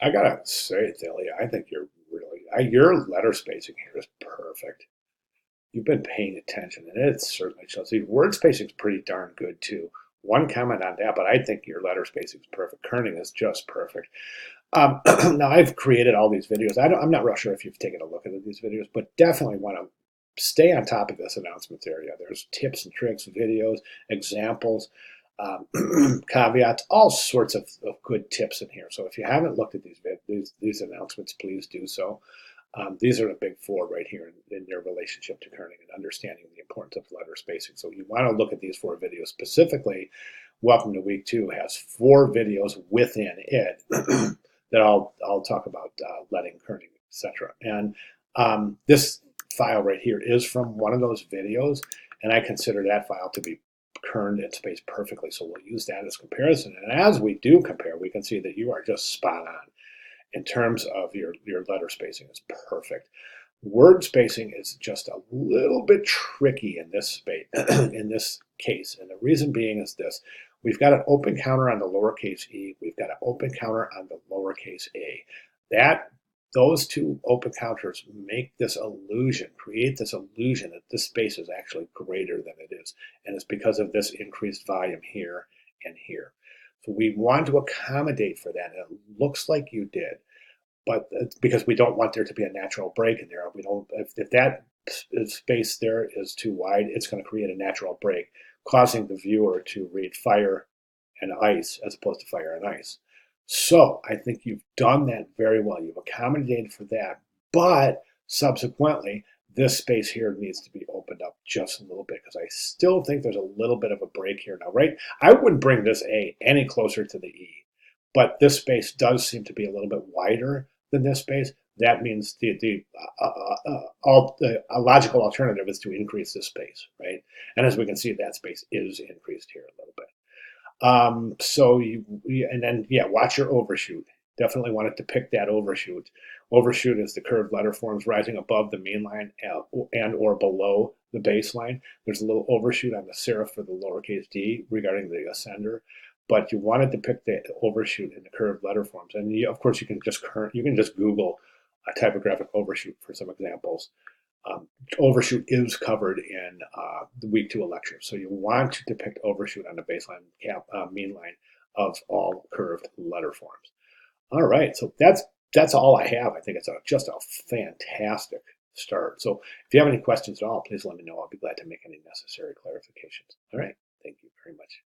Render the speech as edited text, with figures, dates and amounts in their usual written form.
I gotta say, Thalia, I think your letter spacing here is perfect. You've been paying attention, and it certainly shows. See, word spacing is pretty darn good too. One comment on that, but I think your letter spacing is perfect. Kerning is just perfect. Now I've created all these videos. I'm not real sure if you've taken a look at these videos, but definitely want to stay on top of this announcements area. There's tips and tricks, videos, examples, caveats, all sorts of good tips in here. So if you haven't looked at these announcements, please do so. These are the big four right here in your relationship to kerning and understanding the importance of letter spacing. So you want to look at these four videos specifically. Welcome to Week 2 has four videos within it that I'll talk about letting, kerning, etc. And this file right here is from one of those videos, and I consider that file to be kerned and spaced perfectly. So we'll use that as comparison. And as we do compare, we can see that you are just spot on in terms of your letter spacing is perfect. Word spacing is just a little bit tricky in this space, in this case, and the reason being is this: we've got an open counter on the lowercase e, we've got an open counter on the lowercase a. Those two open counters make this illusion, create this illusion that this space is actually greater than it is, and it's because of this increased volume here and here. So we want to accommodate for that, and it looks like you did, but it's because we don't want there to be a natural break in there. We don't. If that space there is too wide, it's going to create a natural break, causing the viewer to read fire and ice as opposed to fire and ice. So I think you've done that very well. You've accommodated for that, but subsequently, this space here needs to be opened up just a little bit because I still think there's a little bit of a break here now, right? I wouldn't bring this A any closer to the E, but this space does seem to be a little bit wider than this space. That means a logical alternative is to increase this space, right? And as we can see, that space is increased here a little bit. And then, yeah, watch your overshoot. Definitely want to depict that overshoot. Overshoot is the curved letter forms rising above the mean line and or below the baseline. There's a little overshoot on the serif for the lowercase d regarding the ascender, but you want to depict the overshoot in the curved letter forms. And of course, you can just Google a typographic overshoot for some examples. Overshoot is covered in the Week 2 lecture. So you want to depict overshoot on the baseline mean line of all curved letter forms. All right, so that's all I have. I think it's just a fantastic start. So if you have any questions at all, please let me know. I'll be glad to make any necessary clarifications. All right, thank you very much.